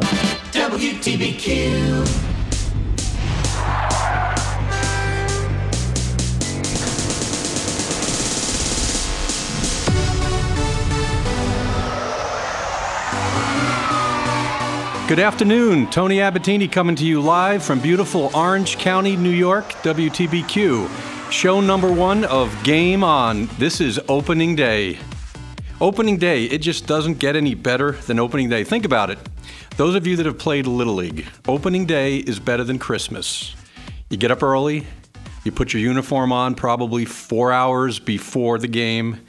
WTBQ. Good afternoon. Tony Abbatine coming to you live from beautiful Orange County, New York, WTBQ. Show number 1 of Game On. This is opening day. Opening day, it just doesn't get any better than opening day. Think about it. Those of you that have played Little League, opening day is better than Christmas. You get up early, you put your uniform on probably 4 hours before the game.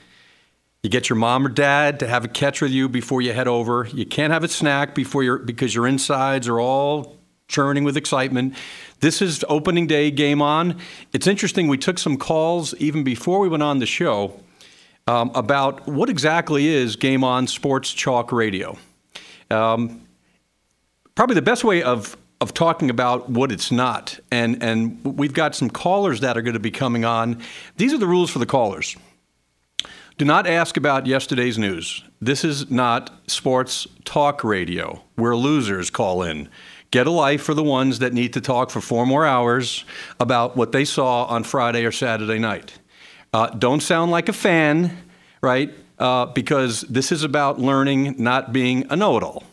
You get your mom or dad to have a catch with you before you head over. You can't have a snack because your insides are all churning with excitement. This is opening day, Game On. It's interesting, we took some calls even before we went on the show about what exactly is Game On Sports Chalk Radio. Probably the best way of talking about what it's not, and we've got some callers that are going to be coming on. These are the rules for the callers. Do not ask about yesterday's news. This is not sports talk radio where losers call in. Get a life for the ones that need to talk for 4 more hours about what they saw on Friday or Saturday night. Don't sound like a fan, right? Because this is about learning, not being a know-it-all.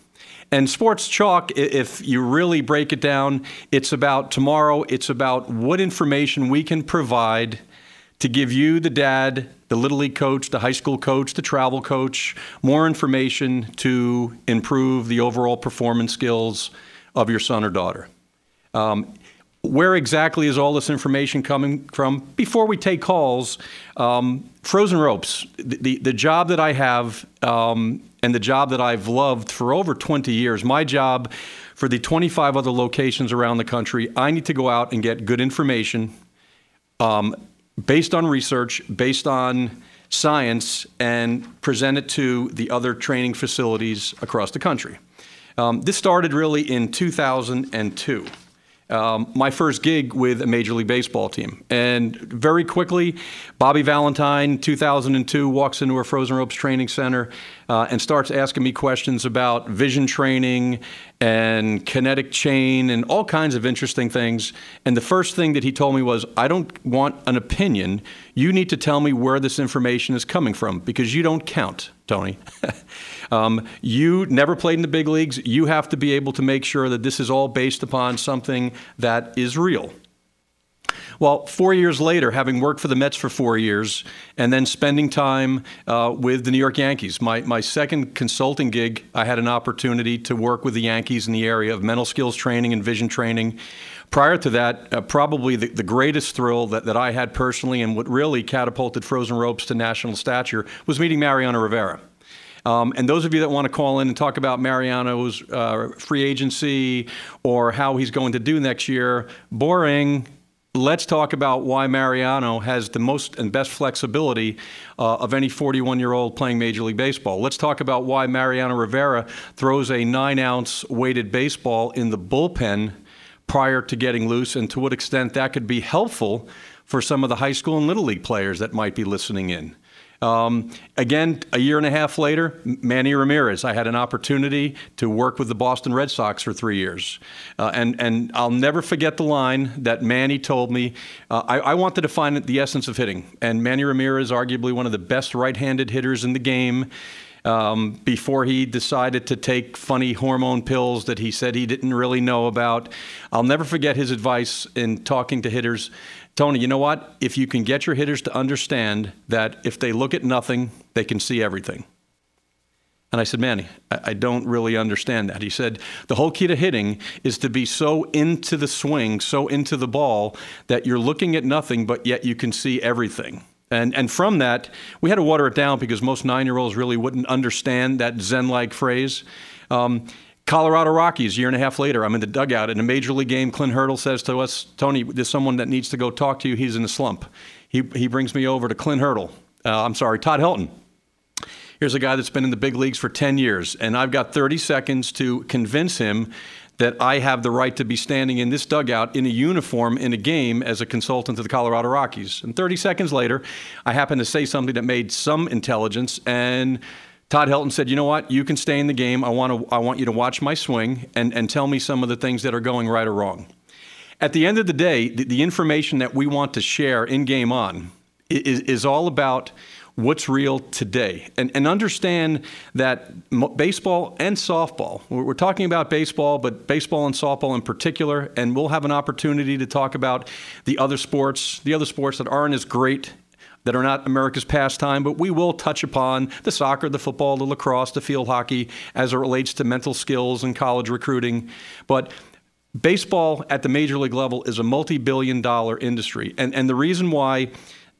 And Sports Chalk, if you really break it down, it's about tomorrow. It's about what information we can provide to give you, the dad, the Little League coach, the high school coach, the travel coach, more information to improve the overall performance skills of your son or daughter. Where exactly is all this information coming from? Before we take calls, frozen ropes, the job that I have and the job that I've loved for over 20 years, my job for the 25 other locations around the country, I need to go out and get good information based on research, based on science, and present it to the other training facilities across the country. This started really in 2002. My first gig with a Major League Baseball team. And very quickly, Bobby Valentine, 2002, walks into our Frozen Ropes Training Center and starts asking me questions about vision training and kinetic chain and all kinds of interesting things. And the first thing that he told me was, I don't want an opinion. You need to tell me where this information is coming from because you don't count, Tony. You never played in the big leagues. You have to be able to make sure that this is all based upon something that is real. Well, 4 years later, having worked for the Mets for 4 years and then spending time with the New York Yankees, my second consulting gig, I had an opportunity to work with the Yankees in the area of mental skills training and vision training. Prior to that, probably the greatest thrill that I had personally and what really catapulted Frozen Ropes to national stature was meeting Mariano Rivera. And those of you that want to call in and talk about Mariano's free agency or how he's going to do next year, boring. Let's talk about why Mariano has the most and best flexibility of any 41-year-old playing Major League Baseball. Let's talk about why Mariano Rivera throws a 9-ounce weighted baseball in the bullpen prior to getting loose, and to what extent that could be helpful for some of the high school and Little League players that might be listening in. Again, a year and a half later, Manny Ramirez. I had an opportunity to work with the Boston Red Sox for 3 years. And I'll never forget the line that Manny told me. I wanted to find the essence of hitting. And Manny Ramirez, arguably one of the best right-handed hitters in the game, before he decided to take funny hormone pills that he said he didn't really know about. I'll never forget his advice in talking to hitters. Tony, you know what? If you can get your hitters to understand that if they look at nothing, they can see everything. And I said, Manny, I don't really understand that. He said, the whole key to hitting is to be so into the swing, so into the ball, that you're looking at nothing, but yet you can see everything. And from that, we had to water it down because most 9-year-olds really wouldn't understand that Zen-like phrase. Colorado Rockies, year and a half later, I'm in the dugout in a Major League game. Clint Hurdle says to us, Tony, there's someone that needs to go talk to you. He's in a slump. He brings me over to Todd Helton. Here's a guy that's been in the big leagues for 10 years, and I've got 30 seconds to convince him that I have the right to be standing in this dugout in a uniform in a game as a consultant to the Colorado Rockies. And 30 seconds later, I happened to say something that made some intelligence, and Todd Helton said, you know what, you can stay in the game. I want you to watch my swing and tell me some of the things that are going right or wrong. At the end of the day, the information that we want to share in Game On is all about what's real today. And understand that baseball and softball, we're talking about baseball, but baseball and softball in particular, and we'll have an opportunity to talk about the other sports that aren't as great, that are not America's pastime, but we will touch upon the soccer, the football, the lacrosse, the field hockey as it relates to mental skills and college recruiting. But baseball at the major league level is a multi-billion-dollar industry. And the reason why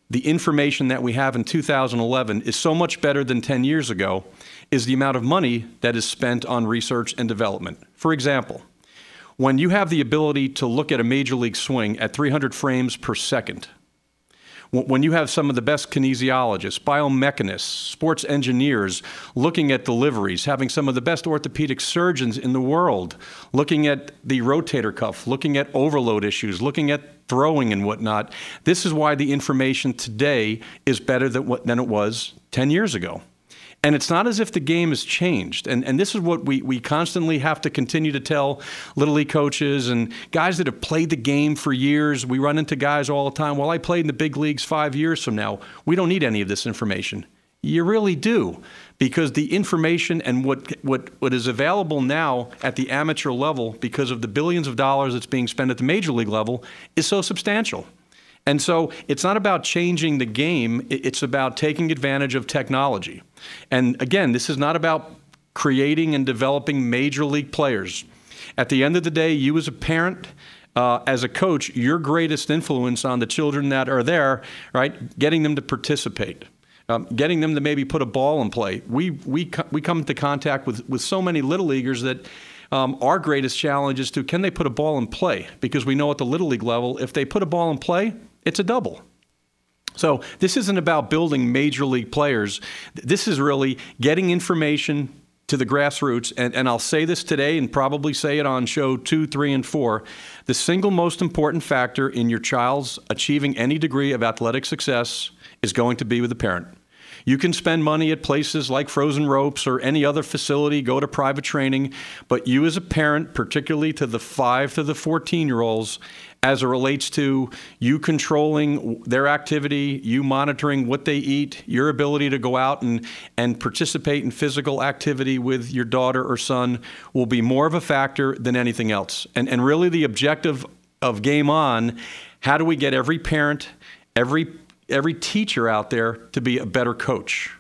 the information that we have in 2011 is so much better than 10 years ago is the amount of money that is spent on research and development. For example, when you have the ability to look at a major league swing at 300 frames per second, when you have some of the best kinesiologists, biomechanists, sports engineers looking at deliveries, having some of the best orthopedic surgeons in the world looking at the rotator cuff, looking at overload issues, looking at throwing and whatnot, this is why the information today is better than it was 10 years ago. And it's not as if the game has changed. And this is what we constantly have to continue to tell Little League coaches and guys that have played the game for years. We run into guys all the time, well, I played in the big leagues 5 years from now. We don't need any of this information. You really do, because the information and what is available now at the amateur level, because of the billions of dollars that's being spent at the major league level, is so substantial. And so it's not about changing the game, it's about taking advantage of technology. And again, this is not about creating and developing major league players. At the end of the day, you as a parent, as a coach, your greatest influence on the children that are there, right, getting them to participate. Getting them to maybe put a ball in play. We come into contact with so many Little Leaguers that our greatest challenge is can they put a ball in play? Because we know at the Little League level, if they put a ball in play, it's a double. So this isn't about building major league players. This is really getting information to the grassroots. And I'll say this today and probably say it on show 2, 3, and 4. The single most important factor in your child's achieving any degree of athletic success is going to be with the parent. You can spend money at places like Frozen Ropes or any other facility, go to private training, but you as a parent, particularly to the 5 to the 14-year-olds, as it relates to you controlling their activity, you monitoring what they eat, your ability to go out and participate in physical activity with your daughter or son will be more of a factor than anything else. And really the objective of Game On, how do we get every parent, every teacher out there to be a better coach?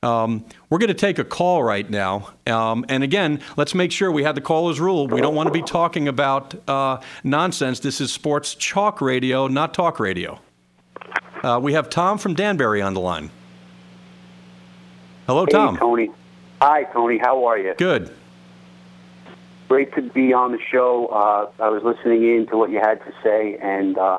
We're going to take a call right now. And again, let's make sure we have the caller's rule. We don't want to be talking about nonsense. This is sports chalk radio, not talk radio. We have Tom from Danbury on the line. Hello, Tom. Hey, Tony. Hi, Tony. How are you? Good. Great to be on the show. I was listening in to what you had to say, and I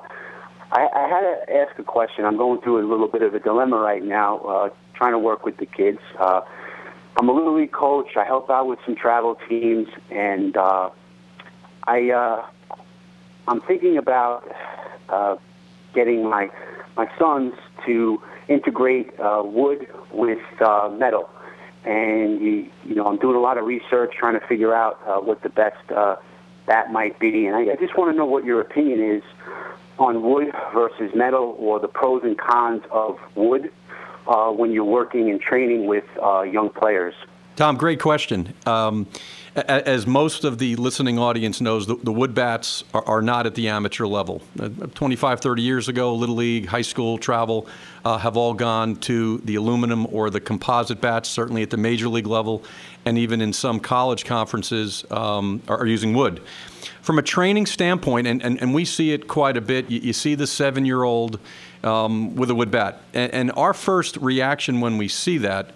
had to ask a question. I'm going through a little bit of a dilemma right now, trying to work with the kids. I'm a Little League coach. I help out with some travel teams, and I'm thinking about getting my sons to integrate wood with metal. And you know, I'm doing a lot of research, trying to figure out what the best bat might be. And I just want to know what your opinion is on wood versus metal, or the pros and cons of wood when you're working and training with young players. Tom, great question. As most of the listening audience knows, the wood bats are not at the amateur level. 25, 30 years ago, Little League, high school, travel have all gone to the aluminum or the composite bats, certainly at the major league level, and even in some college conferences are using wood. From a training standpoint, and we see it quite a bit, you see the 7-year-old with a wood bat. And our first reaction when we see that,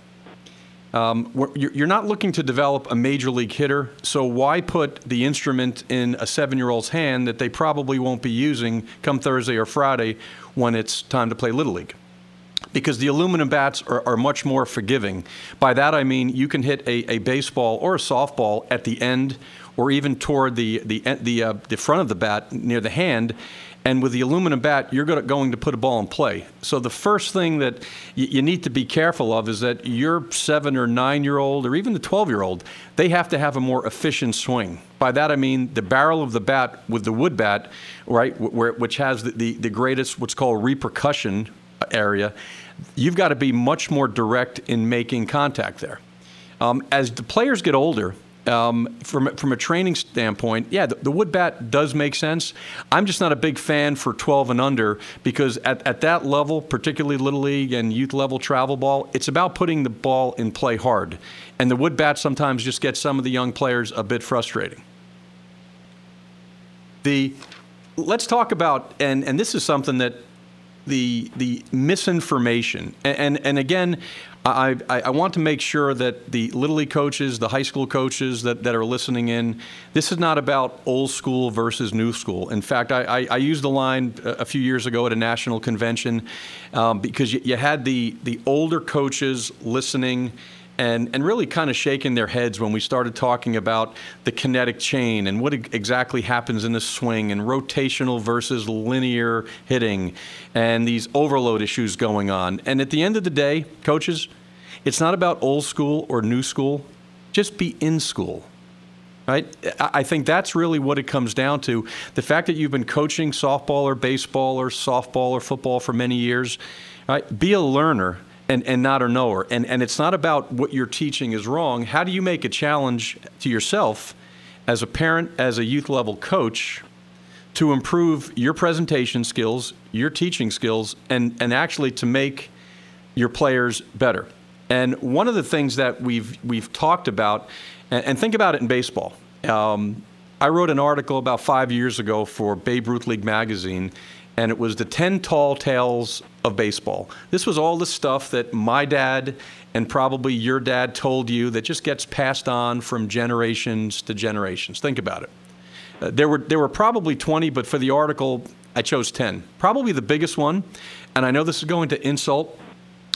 you're not looking to develop a major league hitter, so why put the instrument in a 7-year-old's hand that they probably won't be using come Thursday or Friday when it's time to play Little League? Because the aluminum bats are much more forgiving. By that I mean you can hit a baseball or a softball at the end or even toward the front of the bat near the hand. And with the aluminum bat, you're going to put a ball in play. So the first thing that you need to be careful of is that your 7 or 9-year-old or even the 12-year-old, they have to have a more efficient swing. By that I mean the barrel of the bat with the wood bat, right, which has the greatest what's called repercussion area. You've got to be much more direct in making contact there. As the players get older, from a training standpoint, yeah, the wood bat does make sense. I'm just not a big fan for 12 and under because at that level, particularly Little League and youth level travel ball, it's about putting the ball in play hard. And the wood bat sometimes just gets some of the young players a bit frustrating. Let's talk about, and this is something that the misinformation, and again, I want to make sure that the Little League coaches, the high school coaches that are listening in, this is not about old school versus new school. In fact, I used the line a few years ago at a national convention because you had the older coaches listening and really kind of shaking their heads when we started talking about the kinetic chain and what exactly happens in the swing and rotational versus linear hitting and these overload issues going on. And at the end of the day, coaches, it's not about old school or new school. Just be in school, right? I think that's really what it comes down to. The fact that you've been coaching softball or baseball or softball or football for many years, right? Be a learner. And not a knower. And it's not about what you're teaching is wrong. How do you make a challenge to yourself as a parent, as a youth level coach, to improve your presentation skills, your teaching skills, and actually to make your players better? And one of the things that we've talked about, and think about it in baseball. I wrote an article about 5 years ago for Babe Ruth League magazine, and it was the 10 tall tales of baseball. This was all the stuff that my dad and probably your dad told you that just gets passed on from generations to generations. Think about it. There were probably 20, but for the article, I chose 10. Probably the biggest one, and I know this is going to insult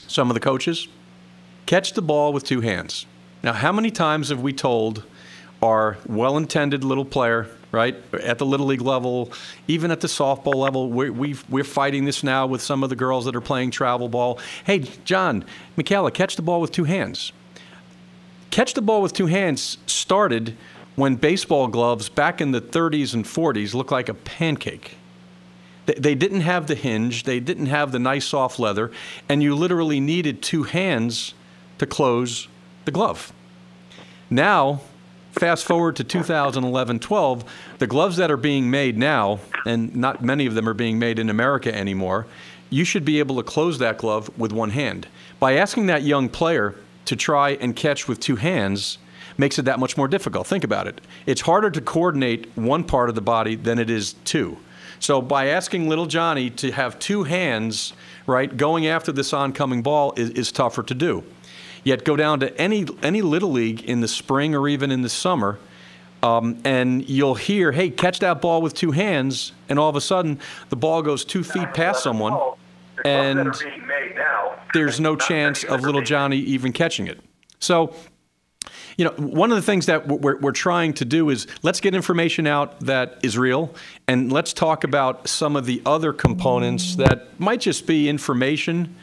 some of the coaches, catch the ball with 2 hands. Now, how many times have we told our well-intended little player, right, at the Little League level, even at the softball level, we're fighting this now with some of the girls that are playing travel ball. Hey, John, Michaela, catch the ball with 2 hands. Catch the ball with 2 hands started when baseball gloves back in the 30s and 40s looked like a pancake. They didn't have the hinge, they didn't have the nice soft leather, and you literally needed 2 hands to close the glove. Now, fast forward to 2011-12, the gloves that are being made now, and not many of them are being made in America anymore, you should be able to close that glove with 1 hand. By asking that young player to try and catch with 2 hands makes it that much more difficult. Think about it. It's harder to coordinate one part of the body than it is 2. So by asking little Johnny to have 2 hands, right, going after this oncoming ball is tougher to do. Yet go down to any Little League in the spring or even in the summer, and you'll hear, hey, catch that ball with 2 hands, and all of a sudden the ball goes 2 feet past someone, and there's no chance of little Johnny even catching it. So, you know, one of the things that we're trying to do is let's get information out that is real, and let's talk about some of the other components that might just be information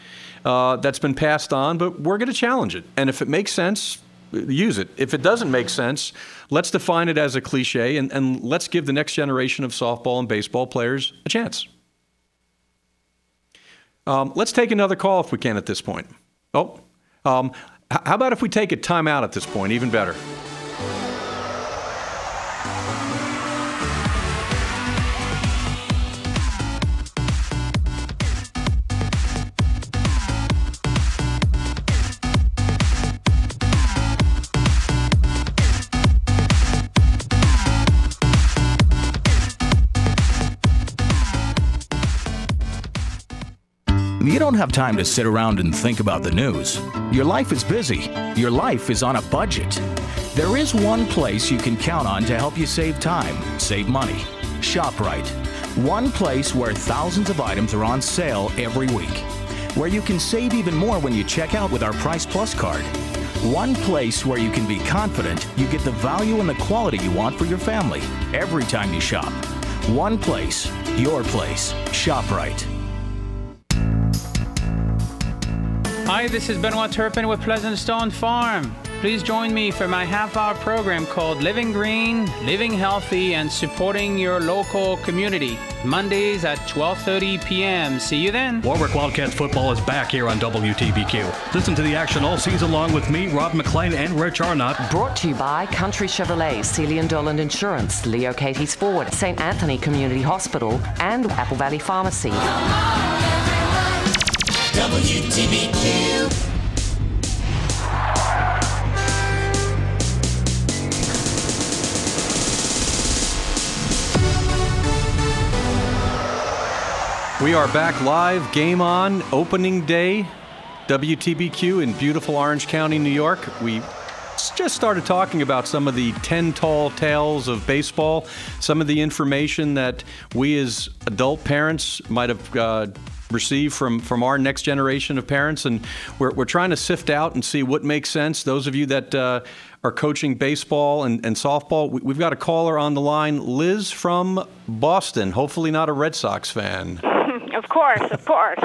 that's been passed on, but we're going to challenge it. And if it makes sense, use it. If it doesn't make sense, let's define it as a cliche, and let's give the next generation of softball and baseball players a chance. Let's take another call if we can at this point. How about if we take a timeout at this point? Even better. You don't have time to sit around and think about the news. Your life is busy. Your life is on a budget. There is one place you can count on to help you save time, save money. ShopRite. One place where thousands of items are on sale every week. Where you can save even more when you check out with our Price Plus card. One place where you can be confident you get the value and the quality you want for your family every time you shop. One place, your place. ShopRite. Hi, this is Benoit Turpin with Pleasant Stone Farm. Please join me for my half-hour program called Living Green, Living Healthy, and Supporting Your Local Community. Mondays at 12:30 p.m. See you then. Warwick Wildcats football is back here on WTBQ. Listen to the action all season long with me, Rob McClain, and Rich Arnott. Brought to you by Country Chevrolet, Sealy and Dolan Insurance, Leo Katie's Ford, St. Anthony Community Hospital, and Apple Valley Pharmacy. WTBQ. We are back live, game on, opening day, WTBQ in beautiful Orange County, New York. We just started talking about some of the 10 tall tales of baseball, some of the information that we as adult parents might have received from our next generation of parents, and we're trying to sift out and see what makes sense. Those of you that are coaching baseball and softball, we've got a caller on the line, Liz from Boston, hopefully not a Red Sox fan. Of course, of course.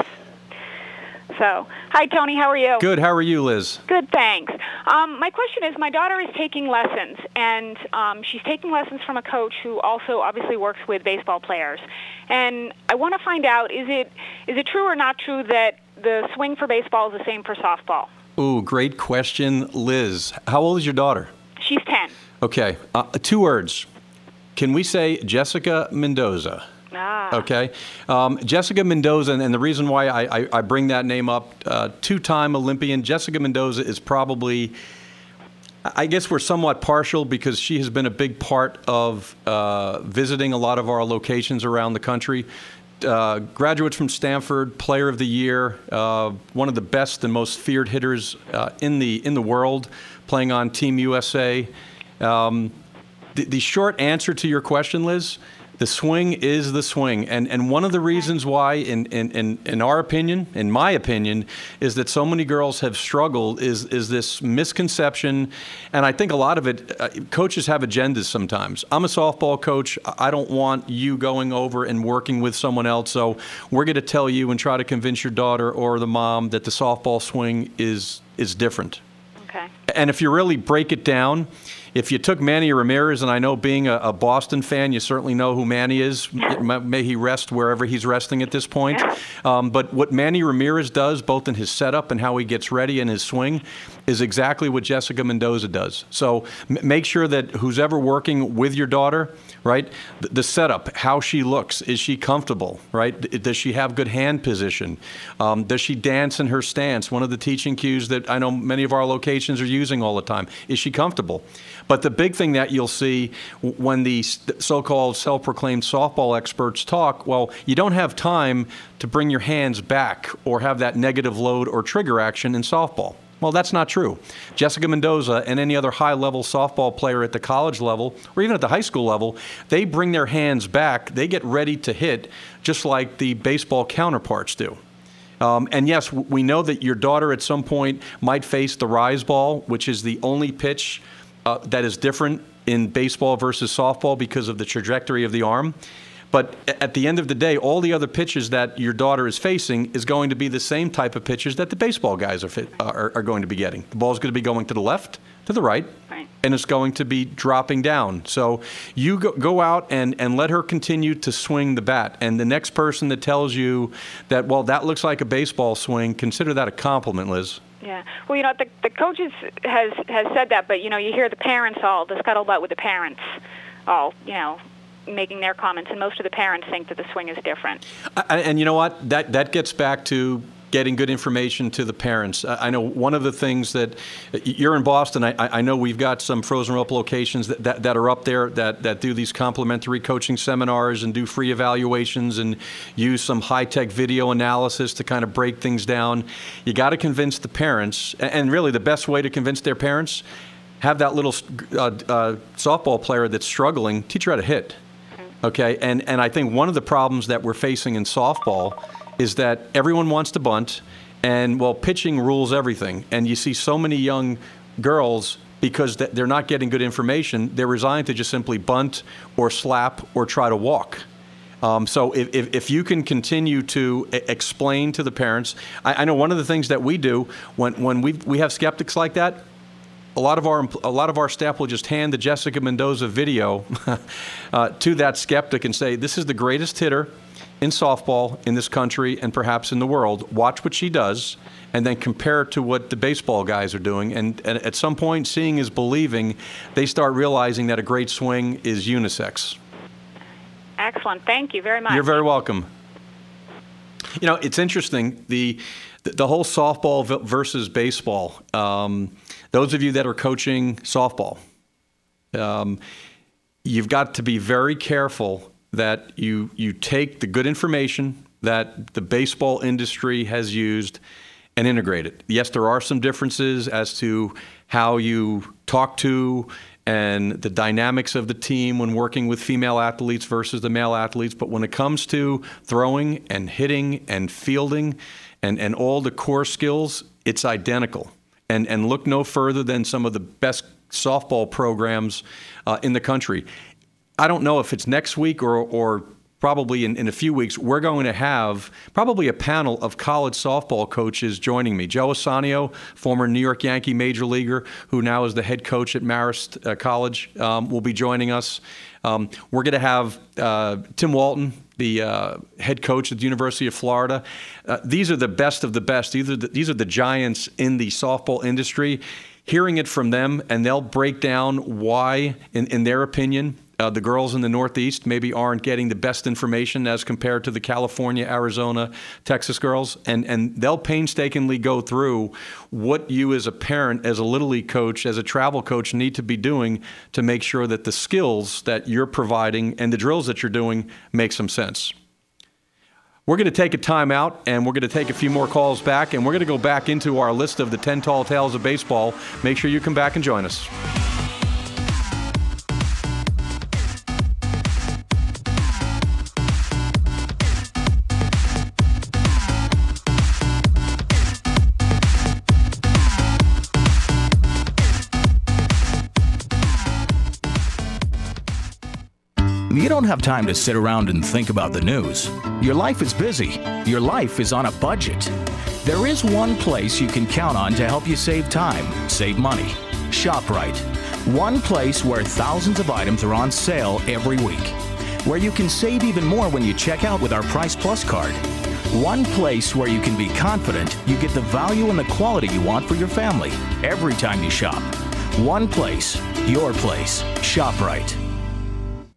So, hi, Tony. How are you? Good. How are you, Liz? Good, thanks. My question is, my daughter is taking lessons, and she's taking lessons from a coach who also obviously works with baseball players. And I want to find out, is it true or not true that the swing for baseball is the same for softball? Ooh, great question, Liz. How old is your daughter? She's 10. Okay. 2 words. Can we say Jessica Mendoza? Okay. Jessica Mendoza, and the reason why I bring that name up, 2-time Olympian. Jessica Mendoza is probably, I guess we're somewhat partial because she has been a big part of visiting a lot of our locations around the country. Graduates from Stanford, Player of the Year, one of the best and most feared hitters in the world, playing on Team USA. The short answer to your question, Liz, the swing is the swing, and one of the reasons why, in our opinion, in my opinion, is that so many girls have struggled is this misconception, and I think a lot of it, coaches have agendas sometimes. I'm a softball coach. I don't want you going over and working with someone else, so we're going to tell you and try to convince your daughter or the mom that the softball swing is different. Okay. And if you really break it down, if you took Manny Ramirez, and I know being a Boston fan, you certainly know who Manny is. May he rest wherever he's resting at this point. But what Manny Ramirez does, both in his setup and how he gets ready and his swing, is exactly what Jessica Mendoza does. So make sure that who's ever working with your daughter, right, the setup, how she looks, is she comfortable, right? Does she have good hand position? Does she dance in her stance? One of the teaching cues that I know many of our locations are using all the time. Is she comfortable? But the big thing that you'll see when the so-called self-proclaimed softball experts talk, well, you don't have time to bring your hands back or have that negative load or trigger action in softball. Well, that's not true. Jessica Mendoza and any other high-level softball player at the college level or even at the high school level, they bring their hands back. They get ready to hit just like the baseball counterparts do. And yes, we know that your daughter at some point might face the rise ball, which is the only pitch that is different in baseball versus softball because of the trajectory of the arm. But at the end of the day, all the other pitches that your daughter is facing is going to be the same type of pitches that the baseball guys are going to be getting. The ball's going to be going to the left, to the right, and it's going to be dropping down. So you go out and let her continue to swing the bat. And the next person that tells you that, well, that looks like a baseball swing, consider that a compliment, Liz. Yeah. Well, the coaches has said that, but, you hear the parents the scuttlebutt with the parents making their comments, and most of the parents think that the swing is different. And you know what? That gets back to getting good information to the parents. I know one of the things that you're in Boston, I know we've got some frozen rope locations that are up there that do these complimentary coaching seminars and do free evaluations and use some high-tech video analysis to kind of break things down. You got to convince the parents, and really the best way to convince their parents, have that little softball player that's struggling, teach her how to hit. Okay, and I think one of the problems that we're facing in softball is that everyone wants to bunt, and, well, pitching rules everything. And you see so many young girls, because they're not getting good information, they're resigned to just simply bunt or slap or try to walk. So if you can continue to explain to the parents, I know one of the things that we do when we have skeptics like that, a lot of our staff will just hand the Jessica Mendoza video to that skeptic and say, "This is the greatest hitter in softball in this country and perhaps in the world. Watch what she does, and then compare it to what the baseball guys are doing." And at some point, seeing is believing. They start realizing that a great swing is unisex. Excellent. Thank you very much. You're very welcome. You know, it's interesting, the whole softball versus baseball. Those of you that are coaching softball, you've got to be very careful that you take the good information that the baseball industry has used and integrate it. Yes, there are some differences as to how you talk to and the dynamics of the team when working with female athletes versus the male athletes. But when it comes to throwing and hitting and fielding and all the core skills, it's identical. And look no further than some of the best softball programs in the country. I don't know if it's next week or probably in a few weeks, we're going to have probably a panel of college softball coaches joining me. Joe Osanio, former New York Yankee major leaguer, who now is the head coach at Marist College, will be joining us. We're going to have Tim Walton, the head coach at the University of Florida. These are the best of the best. These are the giants in the softball industry. Hearing it from them, and they'll break down why, in their opinion, the girls in the Northeast maybe aren't getting the best information as compared to the California, Arizona, Texas girls. And they'll painstakingly go through what you as a parent, as a Little League coach, as a travel coach need to be doing to make sure that the skills that you're providing and the drills that you're doing make some sense. We're going to take a time out, and we're going to take a few more calls back, and we're going to go back into our list of the 10 tall tales of baseball. Make sure you come back and join us. You don't have time to sit around and think about the news. Your life is busy. Your life is on a budget. There is one place you can count on to help you save time, save money. ShopRite. One place where thousands of items are on sale every week. Where you can save even more when you check out with our Price Plus card. One place where you can be confident you get the value and the quality you want for your family every time you shop. One place, your place. ShopRite.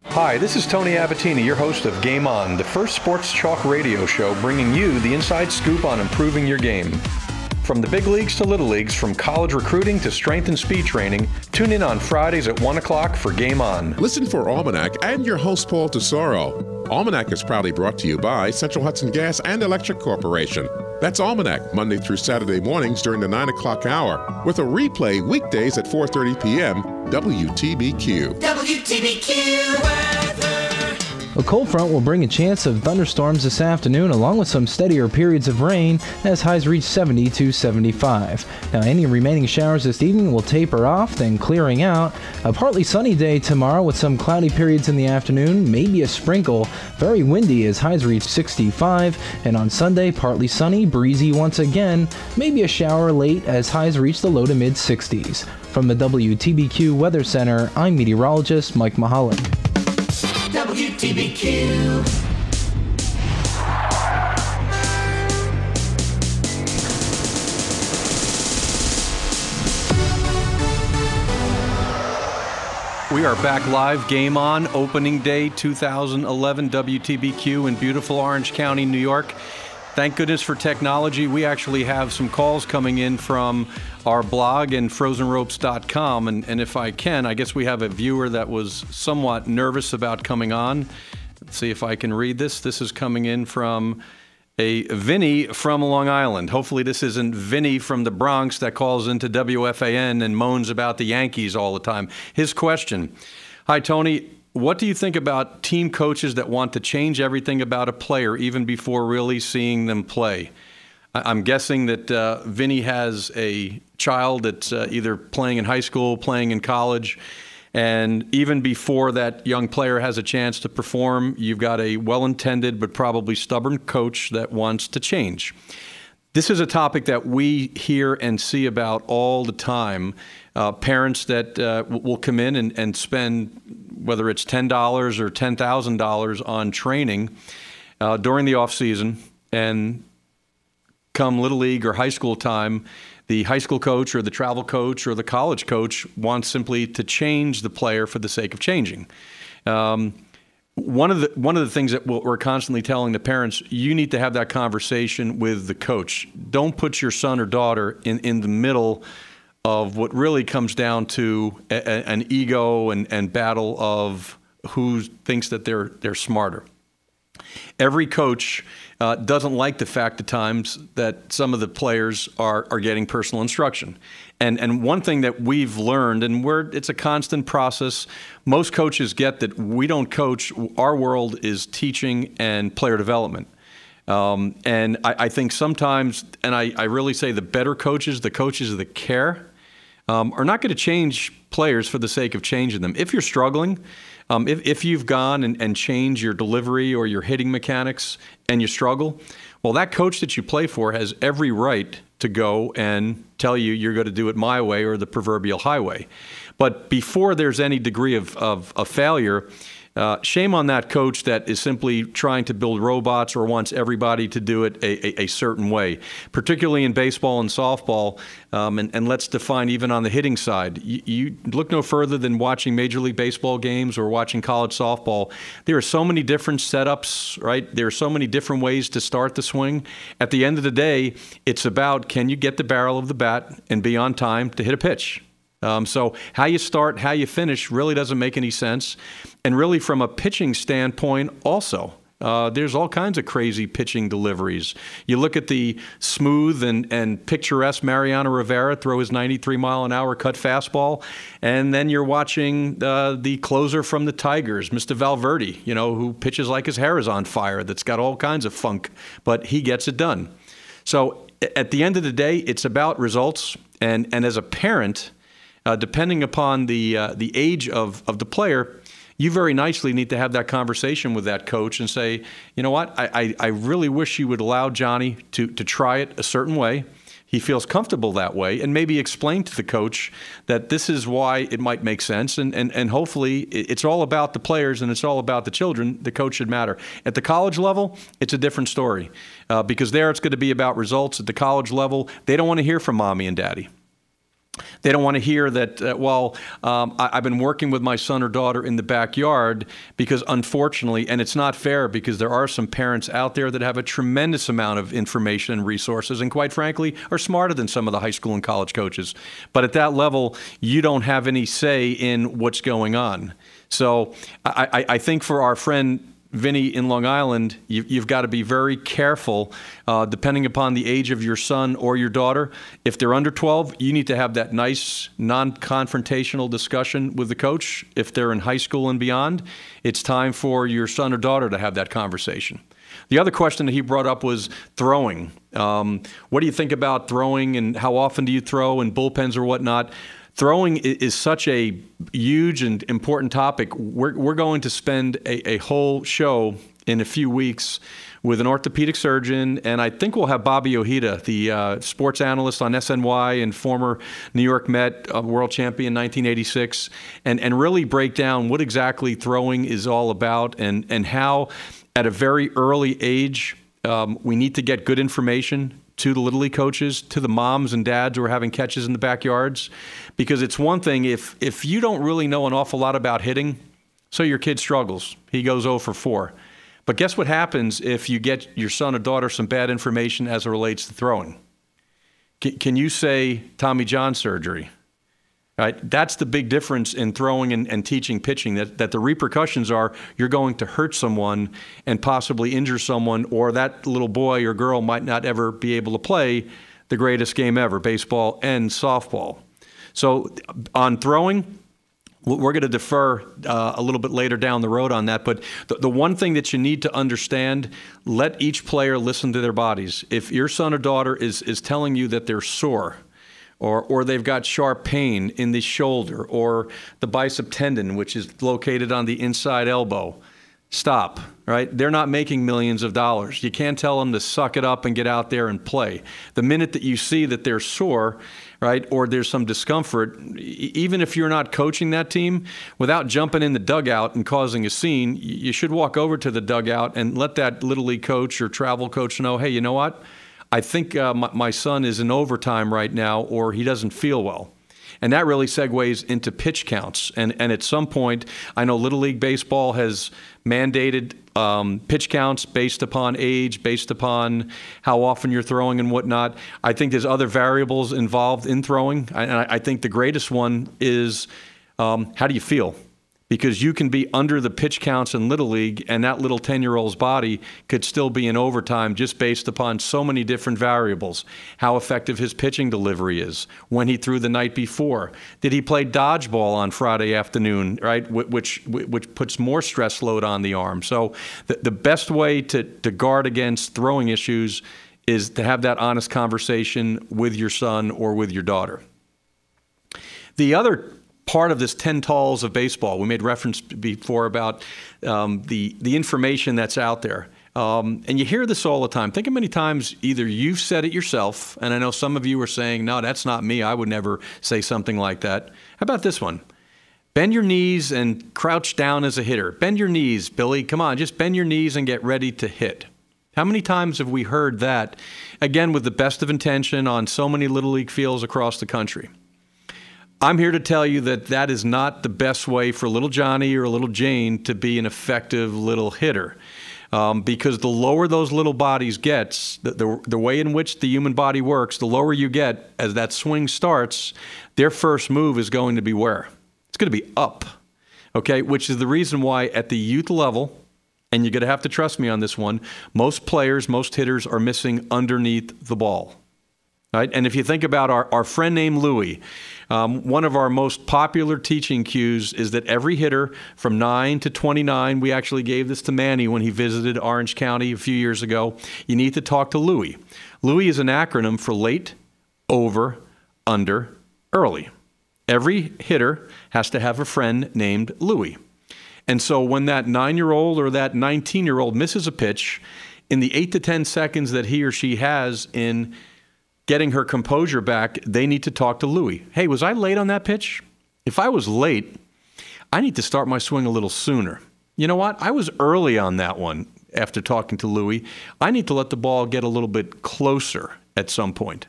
Hi, this is Tony Abbatine, your host of Game On, the first sports talk radio show bringing you the inside scoop on improving your game. From the big leagues to little leagues, from college recruiting to strength and speed training, tune in on Fridays at 1 o'clock for Game On. Listen for Almanac and your host, Paul Tesoro. Almanac is proudly brought to you by Central Hudson Gas and Electric Corporation. That's Almanac, Monday through Saturday mornings during the 9 o'clock hour, with a replay weekdays at 4:30 p.m. WTBQ. WTBQ weather. A cold front will bring a chance of thunderstorms this afternoon, along with some steadier periods of rain as highs reach 70 to 75. Now, any remaining showers this evening will taper off, then clearing out. A partly sunny day tomorrow with some cloudy periods in the afternoon, maybe a sprinkle. Very windy as highs reach 65. And on Sunday, partly sunny, breezy once again. Maybe a shower late as highs reach the low to mid 60s. From the WTBQ Weather Center, I'm meteorologist Mike Mahalik. WTBQ. We are back live, Game On, opening day 2011 WTBQ in beautiful Orange County, New York. Thank goodness for technology. We actually have some calls coming in from our blog and frozenropes.com. And if I can, I guess we have a viewer that was somewhat nervous about coming on. Let's see if I can read this. This is coming in from a Vinny from Long Island. Hopefully this isn't Vinny from the Bronx that calls into WFAN and moans about the Yankees all the time. His question: Hi, Tony. What do you think about team coaches that want to change everything about a player even before really seeing them play? I'm guessing that Vinny has a child that's either playing in high school, playing in college, and even before that young player has a chance to perform, you've got a well-intended but probably stubborn coach that wants to change. This is a topic that we hear and see about all the time. Parents that will come in and spend, whether it's $10 or $10,000 on training during the off season, and come Little League or high school time, the high school coach or the travel coach or the college coach wants simply to change the player for the sake of changing. One of the things that we're constantly telling the parents, you need to have that conversation with the coach. Don't put your son or daughter in the middle of what really comes down to an ego and battle of who thinks that they're smarter. Every coach doesn't like the fact at times that some of the players are getting personal instruction. And one thing that we've learned, and it's a constant process, most coaches get that we don't coach. Our world is teaching and player development. And I think sometimes, and I really say the better coaches, the coaches that care, are not going to change players for the sake of changing them. If you're struggling, if you've gone and changed your delivery or your hitting mechanics and you struggle, well, that coach that you play for has every right to go and tell you you're going to do it my way or the proverbial highway. But before there's any degree of failure, shame on that coach that is simply trying to build robots or wants everybody to do it a certain way, particularly in baseball and softball. And let's define even on the hitting side. You look no further than watching Major League Baseball games or watching college softball. There are so many different setups, right? There are so many different ways to start the swing. At the end of the day, it's about, can you get the barrel of the bat and be on time to hit a pitch? So how you start, how you finish really doesn't make any sense. And really from a pitching standpoint also, there's all kinds of crazy pitching deliveries. You look at the smooth and picturesque Mariano Rivera throw his 93-mile-an-hour cut fastball, and then you're watching the closer from the Tigers, Mr. Valverde, who pitches like his hair is on fire, that's got all kinds of funk, but he gets it done. So at the end of the day, it's about results. And as a parent, depending upon the age of the player, you very nicely need to have that conversation with that coach and say, you know what, I really wish you would allow Johnny to try it a certain way. He feels comfortable that way, and maybe explain to the coach that this is why it might make sense. And hopefully it's all about the players and it's all about the children. The coach should matter. At the college level, it's a different story because there it's going to be about results. At the college level, they don't want to hear from mommy and daddy. They don't want to hear that, I've been working with my son or daughter in the backyard because unfortunately, and it's not fair because there are some parents out there that have a tremendous amount of information and resources and quite frankly are smarter than some of the high school and college coaches. But at that level, you don't have any say in what's going on. So I think for our friend Vinny in Long Island, you've got to be very careful depending upon the age of your son or your daughter. If they're under 12, you need to have that nice non-confrontational discussion with the coach. If they're in high school and beyond, it's time for your son or daughter to have that conversation. The other question that he brought up was throwing. What do you think about throwing and how often do you throw in bullpens or whatnot? Throwing is such a huge and important topic. We're going to spend a whole show in a few weeks with an orthopedic surgeon, and I think we'll have Bobby Ojeda, the sports analyst on SNY and former New York Met world champion 1986, and really break down what exactly throwing is all about and how at a very early age we need to get good information to the Little League coaches, to the moms and dads who are having catches in the backyards. Because it's one thing, if you don't really know an awful lot about hitting, so your kid struggles. He goes 0 for 4. But guess what happens if you get your son or daughter some bad information as it relates to throwing? Can you say Tommy John surgery? Right? That's the big difference in throwing and teaching pitching, that the repercussions are you're going to hurt someone and possibly injure someone, or that little boy or girl might not ever be able to play the greatest game ever, baseball and softball. So on throwing, We're going to defer a little bit later down the road on that. But the one thing that you need to understand, let each player listen to their bodies. If your son or daughter is telling you that they're sore, or they've got sharp pain in the shoulder or the bicep tendon, which is located on the inside elbow, stop, right? They're not making millions of dollars. You can't tell them to suck it up and get out there and play. The minute that you see that they're sore, right, or there's some discomfort, even if you're not coaching that team, without jumping in the dugout and causing a scene, you should walk over to the dugout and let that Little League coach or travel coach know, hey, you know what? I think my son is in overtime right now, or he doesn't feel well. And that really segues into pitch counts. And at some point, I know Little League Baseball has mandated pitch counts based upon age, based upon how often you're throwing and whatnot. I think there's other variables involved in throwing. And I think the greatest one is how do you feel? Because you can be under the pitch counts in Little League, and that little 10-year-old's body could still be in overtime just based upon so many different variables. How effective his pitching delivery is, when he threw the night before. Did he play dodgeball on Friday afternoon, right? Which puts more stress load on the arm. So the best way to guard against throwing issues is to have that honest conversation with your son or with your daughter. The other part of this 10 talls of baseball, we made reference before about the information that's out there. And you hear this all the time. Think how many times either you've said it yourself, and I know some of you are saying, no, that's not me. I would never say something like that. How about this one? Bend your knees and crouch down as a hitter. Bend your knees, Billy. Come on, just bend your knees and get ready to hit. How many times have we heard that, again, with the best of intention on so many Little League fields across the country? I'm here to tell you that that is not the best way for little Johnny or little Jane to be an effective little hitter. Because the lower those little bodies get, the way in which the human body works, the lower you get as that swing starts, their first move is going to be where? It's going to be up, okay? Which is the reason why at the youth level, and you're going to have to trust me on this one, most players, most hitters are missing underneath the ball. Right? And if you think about our friend named Louie, one of our most popular teaching cues is that every hitter from 9 to 29, we actually gave this to Manny when he visited Orange County a few years ago, you need to talk to Louie. Louie is an acronym for late, over, under, early. Every hitter has to have a friend named Louie. And so when that 9-year-old or that 19-year-old misses a pitch, in the 8 to 10 seconds that he or she has in getting her composure back, they need to talk to Louie. Hey, was I late on that pitch? If I was late, I need to start my swing a little sooner. You know what? I was early on that one after talking to Louie. I need to let the ball get a little bit closer at some point.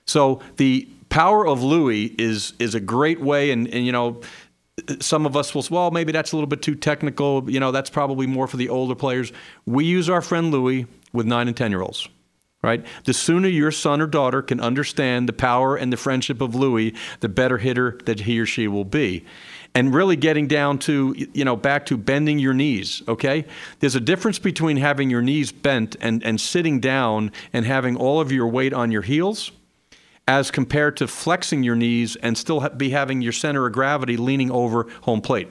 So the power of Louie is a great way, and you know, some of us will say, well, maybe that's a little bit too technical. You know, that's probably more for the older players. We use our friend Louie with 9 and 10-year-olds. Right? The sooner your son or daughter can understand the power and the friendship of Louie, the better hitter that he or she will be. And really getting down to, you know, back to bending your knees, okay? There's a difference between having your knees bent and sitting down and having all of your weight on your heels as compared to flexing your knees and still be having your center of gravity leaning over home plate.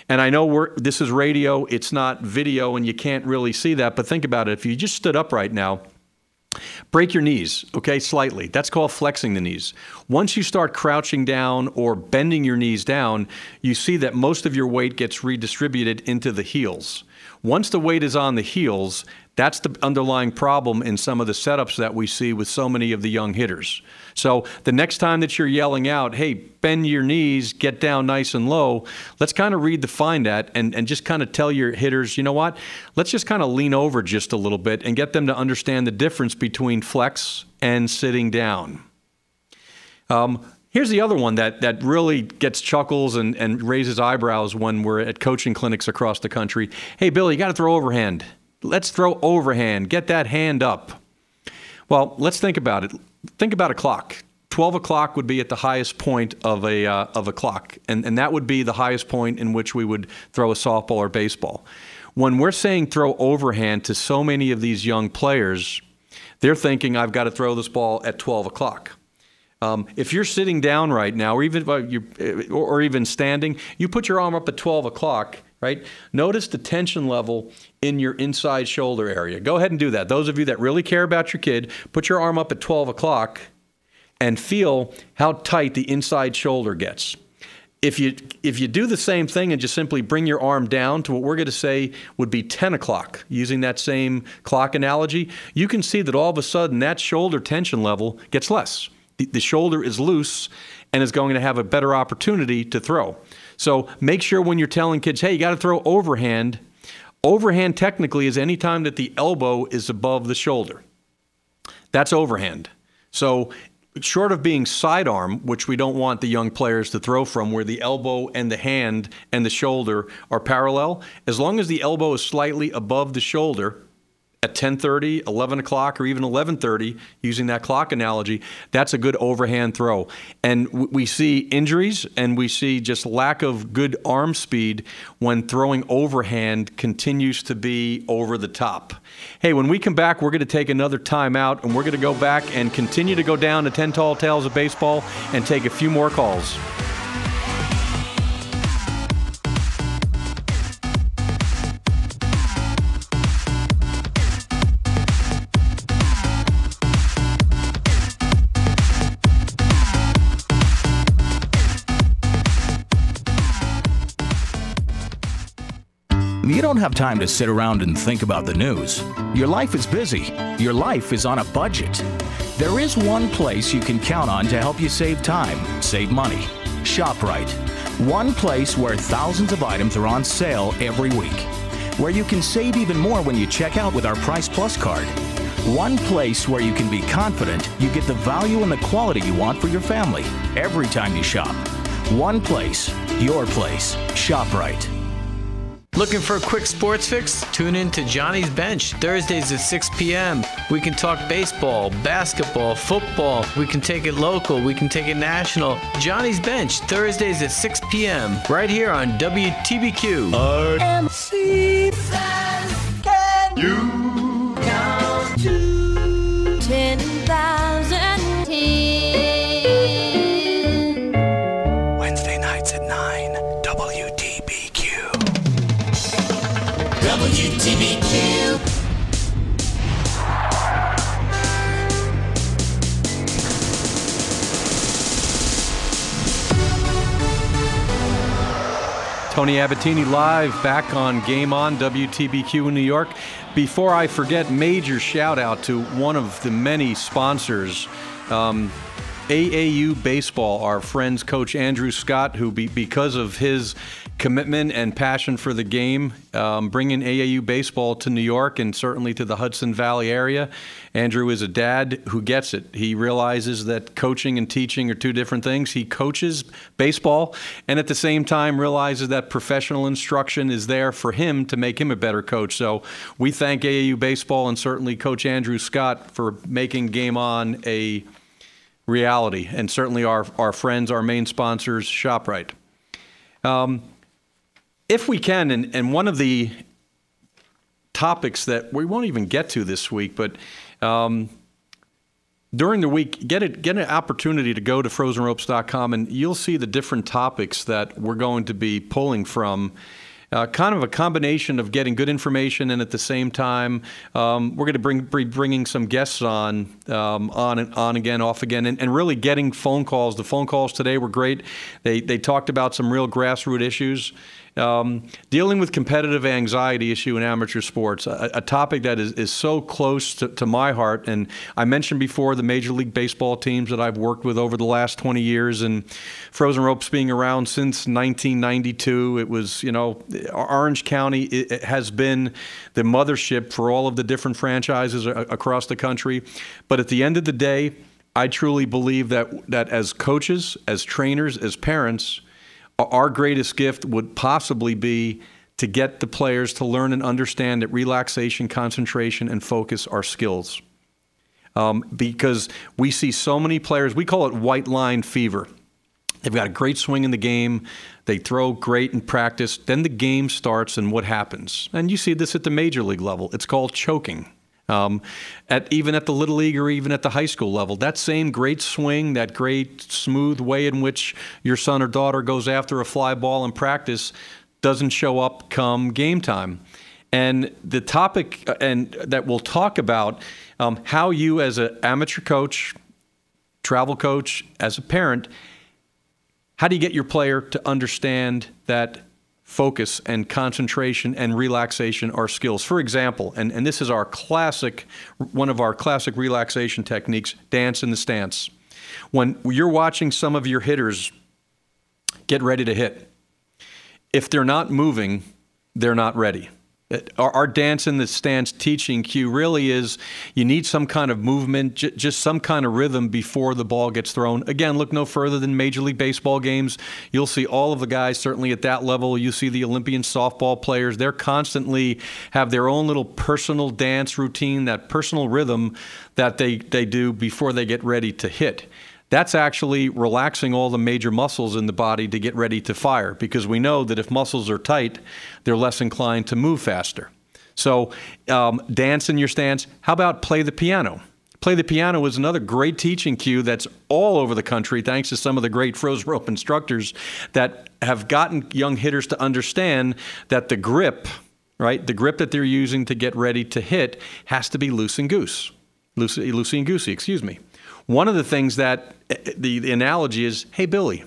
And I know this is radio, it's not video, and you can't really see that, but think about it. If you just stood up right now, break your knees, okay, slightly. That's called flexing the knees. Once you start crouching down or bending your knees down, you see that most of your weight gets redistributed into the heels. Once the weight is on the heels, that's the underlying problem in some of the setups that we see with so many of the young hitters. So the next time that you're yelling out, hey, bend your knees, get down nice and low, let's kind of redefine that and just kind of tell your hitters, you know what, let's just kind of lean over just a little bit and get them to understand the difference between flex and sitting down. Here's the other one that really gets chuckles and raises eyebrows when we're at coaching clinics across the country. Hey, Billy, you got to throw overhand. Let's throw overhand. Get that hand up. Well, let's think about it. Think about a clock. 12 o'clock would be at the highest point of a clock, and that would be the highest point in which we would throw a softball or baseball. When we're saying throw overhand to so many of these young players, they're thinking, I've got to throw this ball at 12 o'clock. If you're sitting down right now, or even standing, you put your arm up at 12 o'clock, right? Notice the tension level in your inside shoulder area. Go ahead and do that. Those of you that really care about your kid, put your arm up at 12 o'clock and feel how tight the inside shoulder gets. If you do the same thing and just simply bring your arm down to what we're going to say would be 10 o'clock, using that same clock analogy, you can see that all of a sudden that shoulder tension level gets less. The shoulder is loose and is going to have a better opportunity to throw. So make sure when you're telling kids, hey, you got to throw overhand. Overhand technically is any time that the elbow is above the shoulder. That's overhand. So short of being sidearm, which we don't want the young players to throw from, where the elbow and the hand and the shoulder are parallel, as long as the elbow is slightly above the shoulder at 10:30, 11 o'clock, or even 11:30, using that clock analogy, that's a good overhand throw. And we see injuries and we see just lack of good arm speed when throwing overhand continues to be over the top. Hey, when we come back, we're going to take another timeout, and we're going to go back and continue to go down to 10 Tall Tales of Baseball and take a few more calls. You don't have time to sit around and think about the news. Your life is busy. Your life is on a budget. There is one place you can count on to help you save time, save money. ShopRite. One place where thousands of items are on sale every week. Where you can save even more when you check out with our Price Plus card. One place where you can be confident you get the value and the quality you want for your family every time you shop. One place, your place. ShopRite. Looking for a quick sports fix? Tune in to Johnny's Bench, Thursdays at 6 p.m. We can talk baseball, basketball, football. We can take it local. We can take it national. Johnny's Bench, Thursdays at 6 p.m. right here on WTBQ. RMC says, can you count to 10,000 tears? Wednesday nights at 9, WTBQ. WTBQ. Tony Abbatine live back on Game On, WTBQ in New York. Before I forget, major shout out to one of the many sponsors, AAU Baseball, our friends Coach Andrew Scott, who because of his commitment and passion for the game, bringing AAU baseball to New York and certainly to the Hudson Valley area. Andrew is a dad who gets it. He realizes that coaching and teaching are two different things. He coaches baseball and at the same time realizes that professional instruction is there for him to make him a better coach. So we thank AAU baseball and certainly Coach Andrew Scott for making Game On a reality, and certainly our friends, our main sponsors, ShopRite. If we can, and one of the topics that we won't even get to this week, but during the week, get an opportunity to go to frozenropes.com, and you'll see the different topics that we're going to be pulling from. Kind of a combination of getting good information, and at the same time, we're going to be bringing some guests on and on again, off again, and really getting phone calls. The phone calls today were great. They talked about some real grassroots issues. Dealing with competitive anxiety issue in amateur sports, a topic that is so close to my heart. And I mentioned before the Major League Baseball teams that I've worked with over the last 20 years, and Frozen Ropes being around since 1992. It was, Orange County it has been the mothership for all of the different franchises across the country. But at the end of the day, I truly believe that as coaches, as trainers, as parents, our greatest gift would possibly be to get the players to learn and understand that relaxation, concentration, and focus are skills. Because we see so many players, we call it white line fever. They've got a great swing in the game. They throw great in practice. Then the game starts, and what happens? And you see this at the major league level. It's called choking. even at the Little League or even at the high school level. That same great swing, that great smooth way in which your son or daughter goes after a fly ball in practice doesn't show up come game time. And the topic that we'll talk about, how you as an amateur coach, travel coach, as a parent, how do you get your player to understand that focus and concentration and relaxation are skills? For example, and this is one of our classic relaxation techniques, dance in the stance. When you're watching some of your hitters get ready to hit, if they're not moving, they're not ready. Our dance in the stance teaching cue really is you need some kind of movement, just some kind of rhythm before the ball gets thrown. Again, look no further than Major League Baseball games. You'll see all of the guys, certainly at that level. You see the Olympian softball players. They're constantly have their own little personal dance routine, that personal rhythm that they do before they get ready to hit. That's actually relaxing all the major muscles in the body to get ready to fire, because we know that if muscles are tight, they're less inclined to move faster. So dance in your stance. How about play the piano? Play the piano is another great teaching cue that's all over the country, thanks to some of the great froze rope instructors that have gotten young hitters to understand that the grip, right, the grip that they're using to get ready to hit has to be loosey and goosey, excuse me. One of the things that the analogy is, hey, Billy,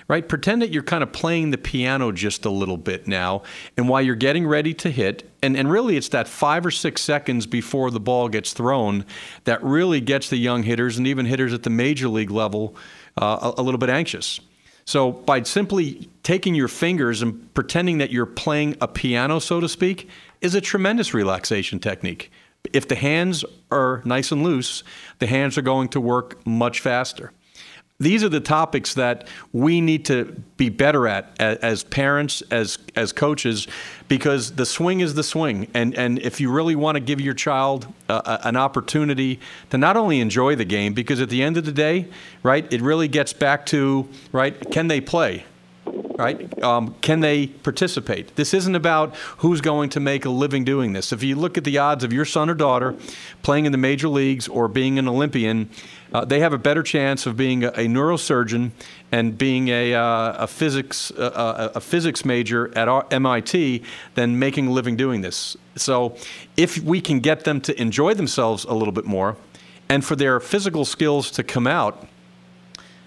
right? Pretend that you're kind of playing the piano just a little bit now, and while you're getting ready to hit, and really it's that 5 or 6 seconds before the ball gets thrown that really gets the young hitters and even hitters at the major league level a little bit anxious. So by simply taking your fingers and pretending that you're playing a piano, so to speak, is a tremendous relaxation technique. If the hands are nice and loose, the hands are going to work much faster. These are the topics that we need to be better at as parents, as coaches, because the swing is the swing. And if you really want to give your child an opportunity to not only enjoy the game, because at the end of the day, right, it really gets back to, right, can they play? Right? Can they participate? This isn't about who's going to make a living doing this. If you look at the odds of your son or daughter playing in the major leagues or being an Olympian, they have a better chance of being a neurosurgeon and being a physics major at MIT than making a living doing this. So if we can get them to enjoy themselves a little bit more and for their physical skills to come out,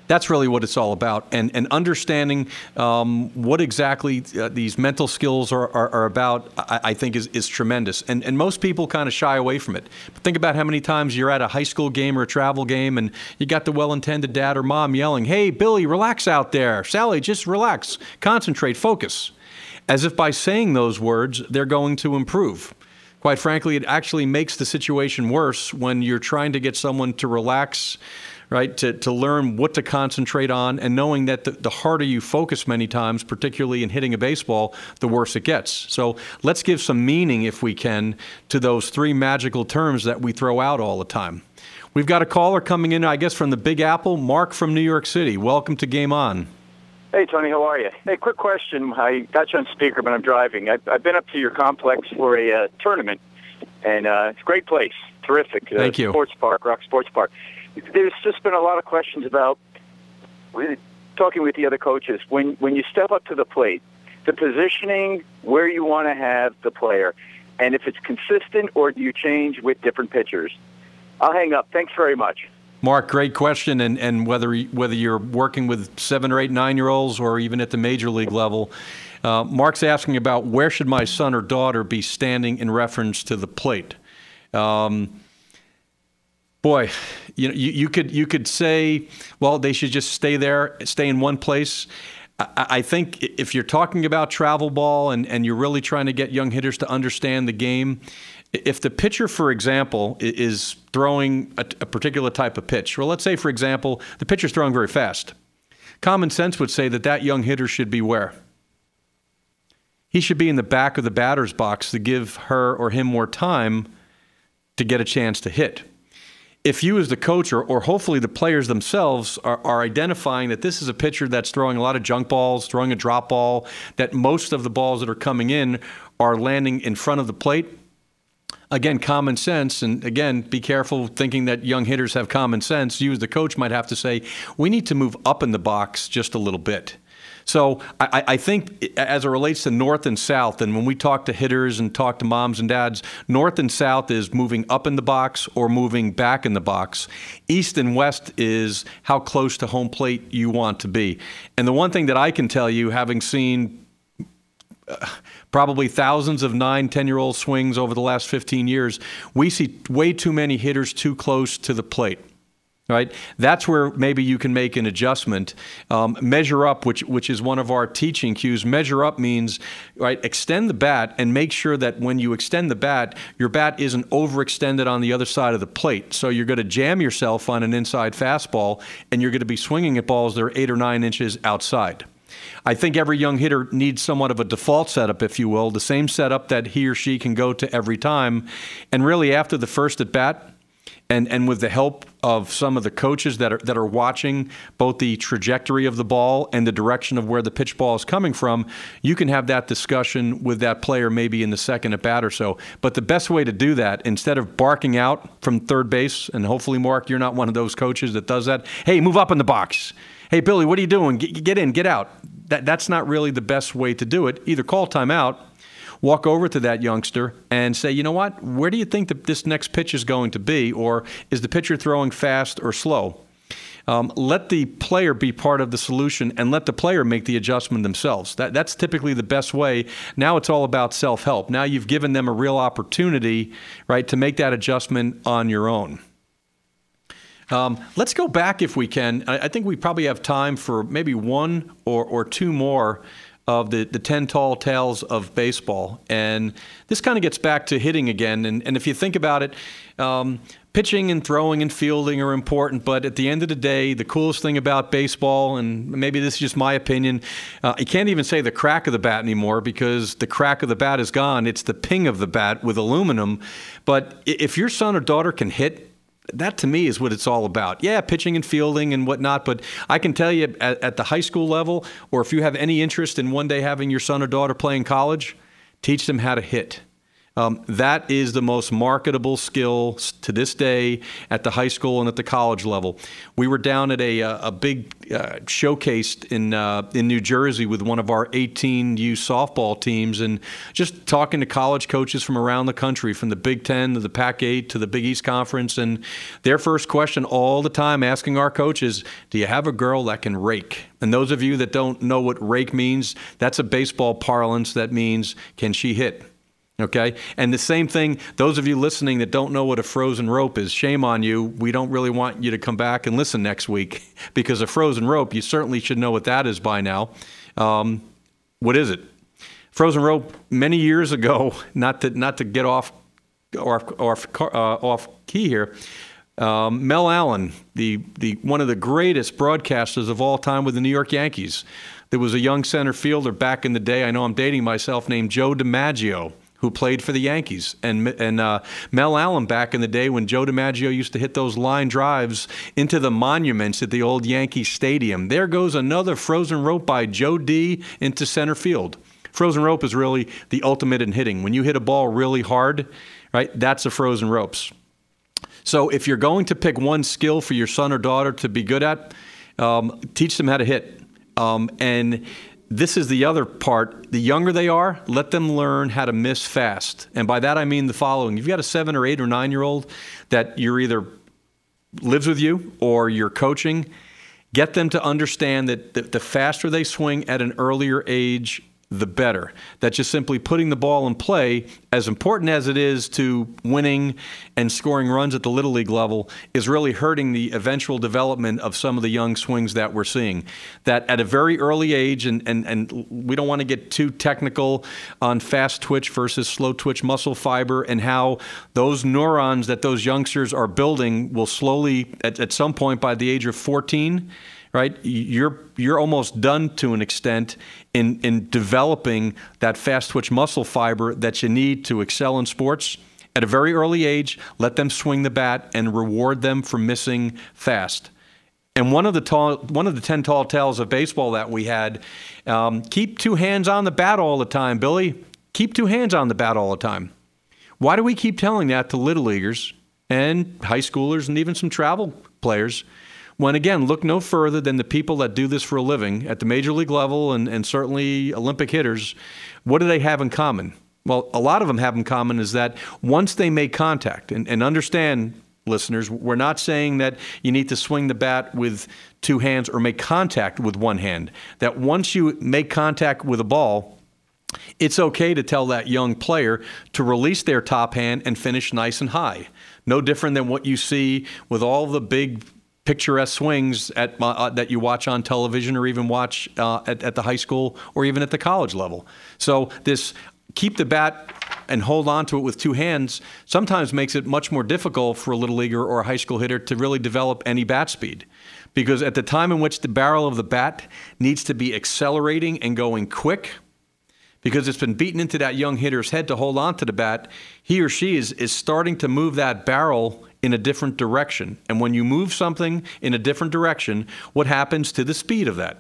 that's really what it's all about, and understanding what exactly these mental skills are about, I think is tremendous. And most people kind of shy away from it. But think about how many times you're at a high school game or a travel game and you got the well-intended dad or mom yelling, hey, Billy, relax out there. Sally, just relax, concentrate, focus. As if by saying those words, they're going to improve. Quite frankly, it actually makes the situation worse when you're trying to get someone to relax, right, to learn what to concentrate on, and knowing that the harder you focus many times, particularly in hitting a baseball, the worse it gets. So let's give some meaning, if we can, to those 3 magical terms that we throw out all the time. We've got a caller coming in, I guess, from the Big Apple, Mark from New York City. Welcome to Game On. Hey, Tony, how are you? Hey, quick question. I got you on speaker, but I'm driving. I've been up to your complex for a tournament, and it's a great place. Terrific. Thank you. Sports Park, Rock Sports Park. There's just been a lot of questions about, talking with the other coaches, when you step up to the plate, the positioning, where you want to have the player, and if it's consistent or do you change with different pitchers. I'll hang up. Thanks very much. Mark, great question, and whether you're working with 7 or 8, 9-year-olds or even at the major league level, Mark's asking about where should my son or daughter be standing in reference to the plate. Boy, you could say, well, they should just stay there, stay in one place. I think if you're talking about travel ball and you're really trying to get young hitters to understand the game, if the pitcher, for example, is throwing a particular type of pitch, well, let's say, for example, the pitcher's throwing very fast. Common sense would say that young hitter should be where? He should be in the back of the batter's box to give her or him more time to get a chance to hit. If you as the coach or hopefully the players themselves are identifying that this is a pitcher that's throwing a lot of junk balls, throwing a drop ball, that most of the balls that are coming in are landing in front of the plate, Again, common sense, and again, be careful thinking that young hitters have common sense. You as the coach might have to say, we need to move up in the box just a little bit. So I think as it relates to north and south, and when we talk to hitters and talk to moms and dads, north and south is moving up in the box or moving back in the box. East and west is how close to home plate you want to be. And the one thing that I can tell you, having seen probably thousands of 9, 10-year-old swings over the last 15 years, we see way too many hitters too close to the plate. Right, that's where maybe you can make an adjustment. Measure up, which is one of our teaching cues. Measure up means, right, extend the bat and make sure that when you extend the bat, your bat isn't overextended on the other side of the plate. So you're going to jam yourself on an inside fastball, and you're going to be swinging at balls that are 8 or 9 inches outside. I think every young hitter needs somewhat of a default setup, if you will, the same setup that he or she can go to every time. And really, after the first at bat, and with the help of some of the coaches that are watching both the trajectory of the ball and the direction of where the pitch ball is coming from, you can have that discussion with that player maybe in the second at bat or so. But the best way to do that, instead of barking out from third base, and hopefully, Mark, you're not one of those coaches that does that. Hey, move up in the box. Hey, Billy, what are you doing? Get in, get out. That's not really the best way to do it. Either call timeout, walk over to that youngster and say, you know what, where do you think that this next pitch is going to be? Or is the pitcher throwing fast or slow? Let the player be part of the solution and let the player make the adjustment themselves. That's typically the best way. Now it's all about self-help. Now you've given them a real opportunity, right, to make that adjustment on your own. Let's go back if we can. I think we probably have time for maybe one or two more of the 10 tall tales of baseball. And this kind of gets back to hitting again. And if you think about it, pitching and throwing and fielding are important, but at the end of the day, the coolest thing about baseball, and maybe this is just my opinion, you can't even say the crack of the bat anymore because the crack of the bat is gone. It's the ping of the bat with aluminum. But if your son or daughter can hit, that to me is what it's all about. Yeah, pitching and fielding and whatnot, but I can tell you at the high school level, or if you have any interest in one day having your son or daughter play in college, teach them how to hit. That is the most marketable skill to this day at the high school and at the college level. We were down at a big showcase in New Jersey with one of our 18U softball teams, and just talking to college coaches from around the country, from the Big Ten to the Pac-8 to the Big East Conference, and their first question all the time asking our coaches, do you have a girl that can rake? And those of you that don't know what rake means, that's a baseball parlance that means, can she hit? Okay? And the same thing, those of you listening that don't know what a frozen rope is, shame on you. We don't really want you to come back and listen next week because a frozen rope, you certainly should know what that is by now. What is it? Frozen rope, many years ago, not to get off key here, Mel Allen, the one of the greatest broadcasters of all time with the New York Yankees. There was a young center fielder back in the day, I know I'm dating myself, named Joe DiMaggio, who played for the Yankees. And Mel Allen back in the day when Joe DiMaggio used to hit those line drives into the monuments at the old Yankee Stadium. There goes another frozen rope by Joe D into center field. Frozen rope is really the ultimate in hitting. When you hit a ball really hard, right, that's a frozen ropes. So if you're going to pick one skill for your son or daughter to be good at, teach them how to hit. And this is the other part. The younger they are, let them learn how to miss fast. And by that I mean the following. You've got a 7 or 8 or 9-year-old that you're either lives with you or you're coaching. Get them to understand that the faster they swing at an earlier age, the better. That just simply putting the ball in play, as important as it is to winning and scoring runs at the Little League level, is really hurting the eventual development of some of the young swings that we're seeing. That at a very early age, and we don't want to get too technical on fast twitch versus slow twitch muscle fiber and how those neurons that those youngsters are building will slowly, at some point by the age of 14, right? You're almost done to an extent in developing that fast twitch muscle fiber that you need to excel in sports. At a very early age, let them swing the bat and reward them for missing fast. And one of the 10 tall tales of baseball that we had, keep 2 hands on the bat all the time, Billy. Keep 2 hands on the bat all the time. Why do we keep telling that to little leaguers and high schoolers and even some travel players when, again, look no further than the people that do this for a living at the major league level and certainly Olympic hitters? What do they have in common? Well, a lot of them have in common is that once they make contact, and understand, listeners, we're not saying that you need to swing the bat with two hands or make contact with one hand, that once you make contact with a ball, it's okay to tell that young player to release their top hand and finish nice and high. No different than what you see with all the big picturesque swings that you watch on television or even watch at the high school or even at the college level. So this keep the bat and hold on to it with two hands sometimes makes it much more difficult for a little leaguer or a high school hitter to really develop any bat speed. Because at the time in which the barrel of the bat needs to be accelerating and going quick, because it's been beaten into that young hitter's head to hold on to the bat, he or she is starting to move that barrel in a different direction. And when you move something in a different direction, what happens to the speed of that?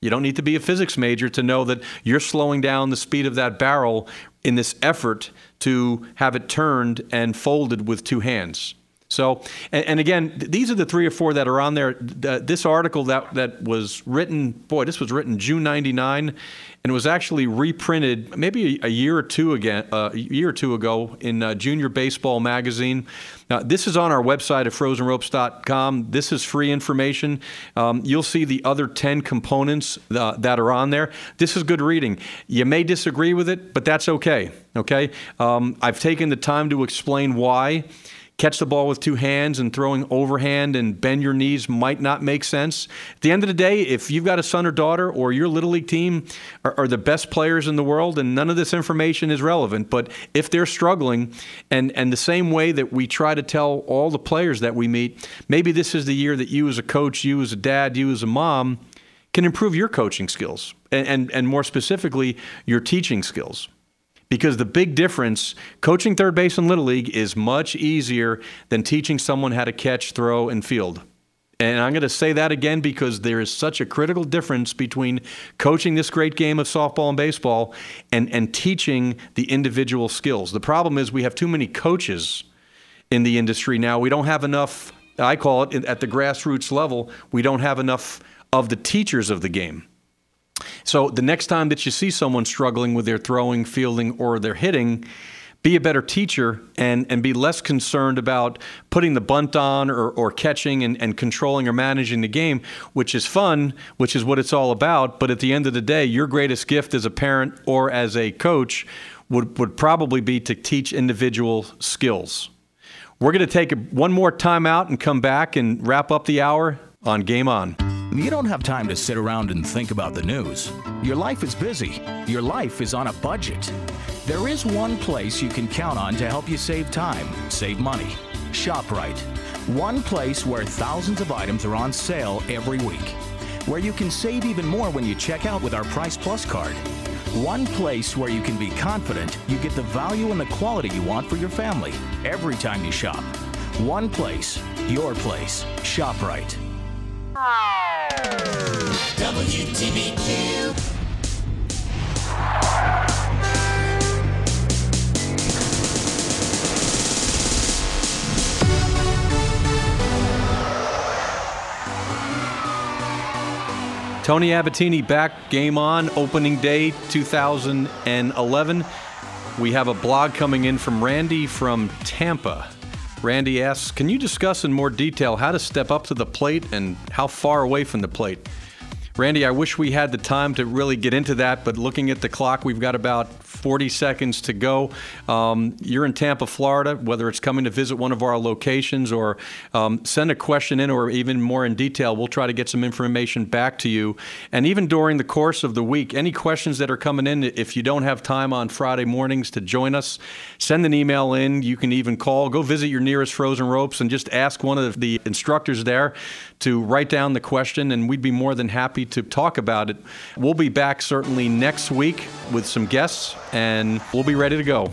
You don't need to be a physics major to know that you're slowing down the speed of that barrel in this effort to have it turned and folded with two hands. So, and again, these are the 3 or 4 that are on there. This article that was written, this was written June '99, and it was actually reprinted maybe a year or two ago in Junior Baseball Magazine. Now, this is on our website at frozenropes.com. This is free information. You'll see the other 10 components that are on there. This is good reading. You may disagree with it, but that's okay. Okay, I've taken the time to explain why catch the ball with two hands and throwing overhand and bend your knees might not make sense. At the end of the day, if you've got a son or daughter or your Little League team are the best players in the world, and none of this information is relevant, but if they're struggling, and the same way that we try to tell all the players that we meet, maybe this is the year that you as a coach, you as a dad, you as a mom can improve your coaching skills and more specifically, your teaching skills. Because the big difference, coaching third base in Little League is much easier than teaching someone how to catch, throw, and field. And I'm going to say that again because there is such a critical difference between coaching this great game of softball and baseball and teaching the individual skills. The problem is we have too many coaches in the industry now. We don't have enough, I call it, at the grassroots level, we don't have enough of the teachers of the game. So the next time that you see someone struggling with their throwing, fielding, or their hitting, be a better teacher and be less concerned about putting the bunt on or catching and controlling or managing the game, which is fun, which is what it's all about. But at the end of the day, your greatest gift as a parent or as a coach would probably be to teach individual skills. We're going to take one more time out and come back and wrap up the hour on Game On. You don't have time to sit around and think about the news. Your life is busy. Your life is on a budget. There is one place you can count on to help you save time, save money. ShopRite. One place where thousands of items are on sale every week. Where you can save even more when you check out with our Price Plus card. One place where you can be confident you get the value and the quality you want for your family every time you shop. One place, your place. ShopRite. WTBQ. Tony Abbatine back, Game On, opening day 2011. We have a blog coming in from Randy from Tampa. Randy asks, can you discuss in more detail how to step up to the plate and how far away from the plate? Randy, I wish we had the time to really get into that, but looking at the clock, we've got about 40 seconds to go. You're in Tampa, Florida, whether it's coming to visit one of our locations or send a question in, or even more in detail, we'll try to get some information back to you. And even during the course of the week, any questions that are coming in, if you don't have time on Friday mornings to join us, send an email in. You can even call, go visit your nearest Frozen Ropes and just ask one of the instructors there to write down the question, and we'd be more than happy to talk about it. We'll be back certainly next week with some guests, and we'll be ready to go.